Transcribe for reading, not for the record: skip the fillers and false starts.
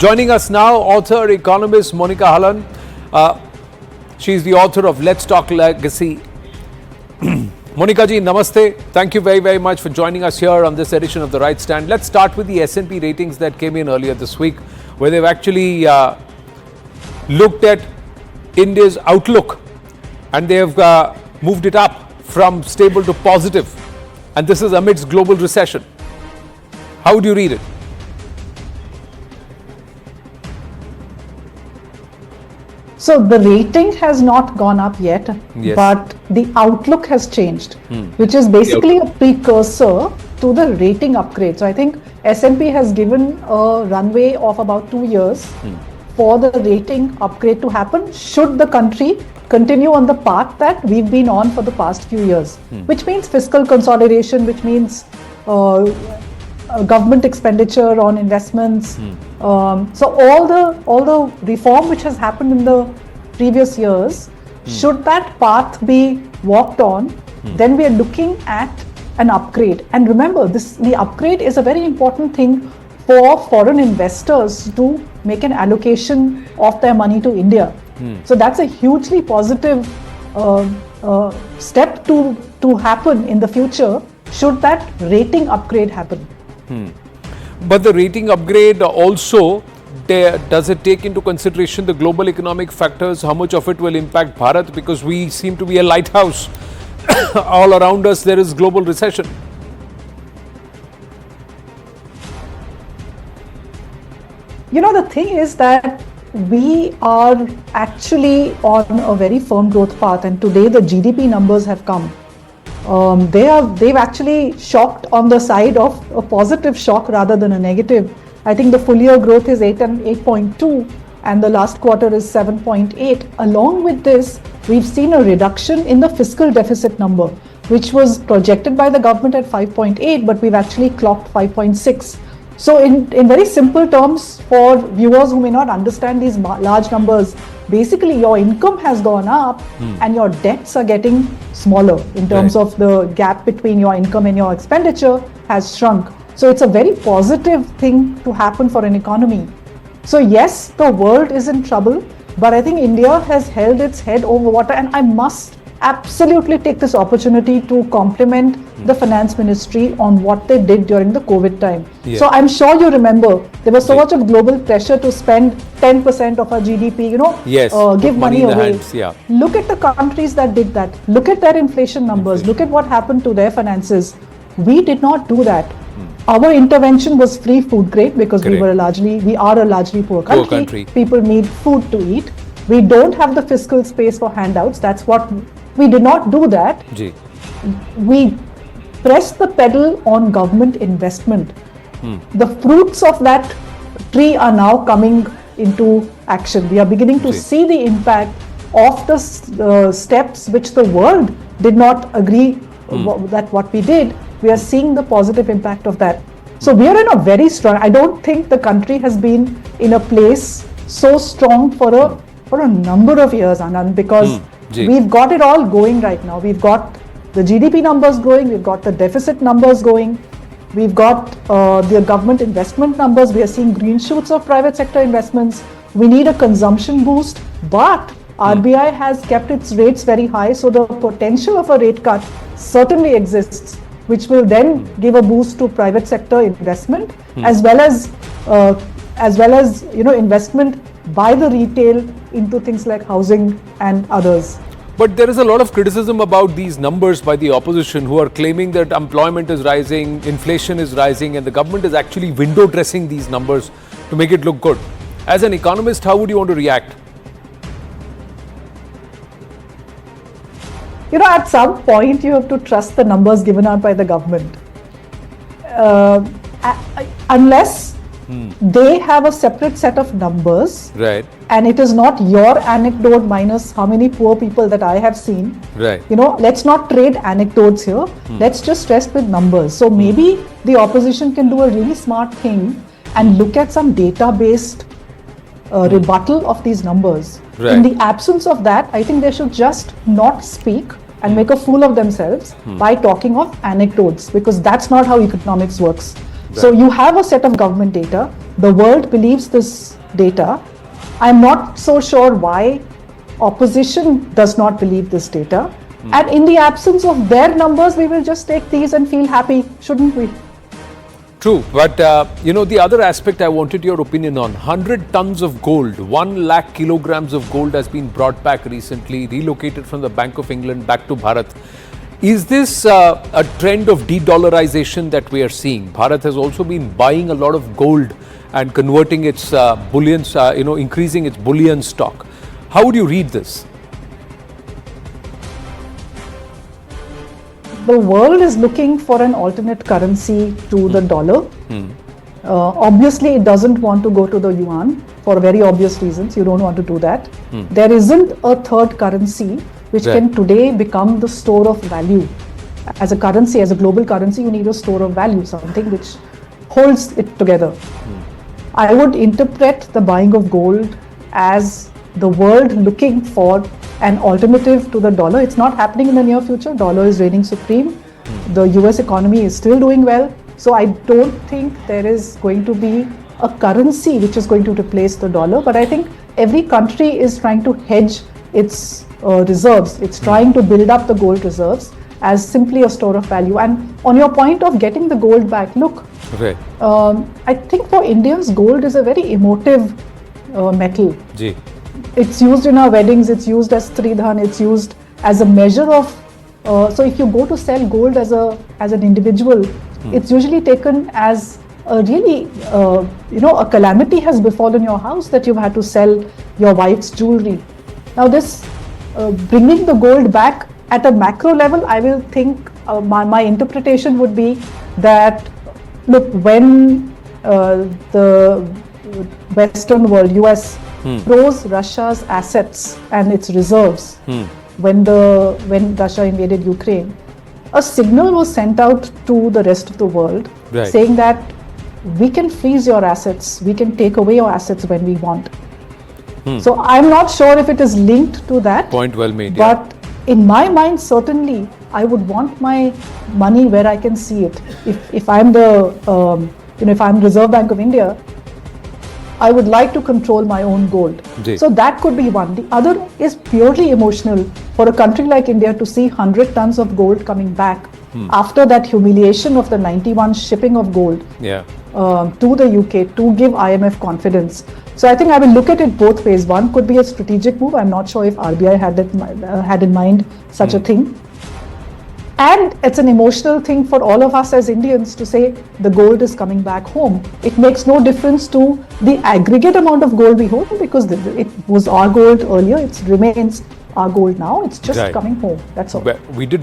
Joining us now, author, economist Monika Halan. She's the author of Let's Talk Legacy. Monika ji, namaste. Thank you very, very much for joining us here on this edition of The Right Stand. Let's start with the S&P ratings that came in earlier this week, where they've actually looked at India's outlook and they have moved it up from stable to positive. And this is amidst global recession. How would you read it? So the rating has not gone up yet, Yes. but the outlook has changed, which is basically a precursor to the rating upgrade. So I think S&P has given a runway of about 2 years for the rating upgrade to happen, should the country continue on the path that we've been on for the past few years, which means fiscal consolidation, which means government expenditure on investments. So all the reform which has happened in the previous years, should that path be walked on, then we are looking at an upgrade. And remember, the upgrade is a very important thing for foreign investors to make an allocation of their money to India. So that's a hugely positive step to happen in the future, should that rating upgrade happen. But the rating upgrade also, does it take into consideration the global economic factors? How much of it will impact Bharat? Because we seem to be a lighthouse. All around us there is global recession. You know, the thing is that we are actually on a very firm growth path, and today the GDP numbers have come. They've actually shocked on the side of a positive shock rather than a negative. I think the full year growth is 8.2 and the last quarter is 7.8. Along with this, we've seen a reduction in the fiscal deficit number, which was projected by the government at 5.8, but we've actually clocked 5.6. So in very simple terms, for viewers who may not understand these large numbers, basically your income has gone up and your debts are getting smaller in terms of the gap between your income and your expenditure has shrunk. So it's a very positive thing to happen for an economy. So yes, the world is in trouble, but I think India has held its head over water, and I must absolutely take this opportunity to compliment the finance ministry on what they did during the COVID time. So I'm sure you remember there was so much of global pressure to spend 10% of our GDP, give money away. Look at the countries that did that. Look at their inflation numbers. Look at what happened to their finances. We did not do that. Our intervention was free food grade because we are a largely poor country. People need food to eat. We don't have the fiscal space for handouts. That's what we did not do that. We pressed the pedal on government investment. The fruits of that tree are now coming into action. We are beginning to see the impact of the steps which the world did not agree that what we did. We are seeing the positive impact of that. So we are in a very strong, I don't think the country has been in a place so strong for a number of years, Anand, because we've got it all going right now. We've got the GDP numbers going, we've got the deficit numbers going, we've got the government investment numbers, we are seeing green shoots of private sector investments. We need a consumption boost, but RBI has kept its rates very high, so the potential of a rate cut certainly exists, which will then give a boost to private sector investment, as well as investment by the retail into things like housing and others. But there is a lot of criticism about these numbers by the opposition, who are claiming that employment is rising, inflation is rising, and the government is actually window dressing these numbers to make it look good. As an economist, how would you want to react? You know, at some point you have to trust the numbers given out by the government. Unless they have a separate set of numbers, and it is not your anecdote minus how many poor people that I have seen. Let's not trade anecdotes here. Let's just rest with numbers. So maybe the opposition can do a really smart thing and look at some data-based rebuttal of these numbers. In the absence of that, I think they should just not speak and make a fool of themselves by talking of anecdotes, because that's not how economics works. So you have a set of government data. The world believes this data. I'm not so sure why opposition does not believe this data. And in the absence of their numbers, we will just take these and feel happy, shouldn't we? True, but the other aspect I wanted your opinion on, 100 tons of gold, 1 lakh kilograms of gold has been brought back recently, relocated from the Bank of England back to Bharat. Is this a trend of de-dollarization that we are seeing? Bharat has also been buying a lot of gold and converting its bullion, increasing its bullion stock. How would you read this? The world is looking for an alternate currency to the dollar. Obviously, it doesn't want to go to the yuan for very obvious reasons. You don't want to do that. There isn't a third currency which can today become the store of value. As a currency, as a global currency, you need a store of value, something which holds it together. I would interpret the buying of gold as the world looking for an alternative to the dollar. It's not happening in the near future. Dollar is reigning supreme. The US economy is still doing well. So I don't think there is going to be a currency which is going to replace the dollar. But I think every country is trying to hedge its reserves. It's trying to build up the gold reserves as simply a store of value. And on your point of getting the gold back, look, I think for Indians, gold is a very emotive metal. Ji. It's used in our weddings, it's used as Tridhan, it's used as a measure of, so if you go to sell gold as an individual, it's usually taken as a really, a calamity has befallen your house that you've had to sell your wife's jewelry. Now this, bringing the gold back at a macro level, I will think, my interpretation would be that, look, when the Western world, US, froze Russia's assets and its reserves when Russia invaded Ukraine, a signal was sent out to the rest of the world saying that we can freeze your assets, we can take away your assets when we want. So I'm not sure if it is linked to that. Point well made. But in my mind, certainly, I would want my money where I can see it. If I'm the, if I'm Reserve Bank of India, I would like to control my own gold. So that could be one. The other is purely emotional for a country like India to see 100 tons of gold coming back after that humiliation of the 91 shipping of gold to the UK to give IMF confidence. So I think I will look at it both ways. One could be a strategic move. I'm not sure if RBI had in mind such a thing. And it's an emotional thing for all of us as Indians to say the gold is coming back home. It makes no difference to the aggregate amount of gold we hold because it was our gold earlier. It remains our gold now. It's just coming home. That's all. We did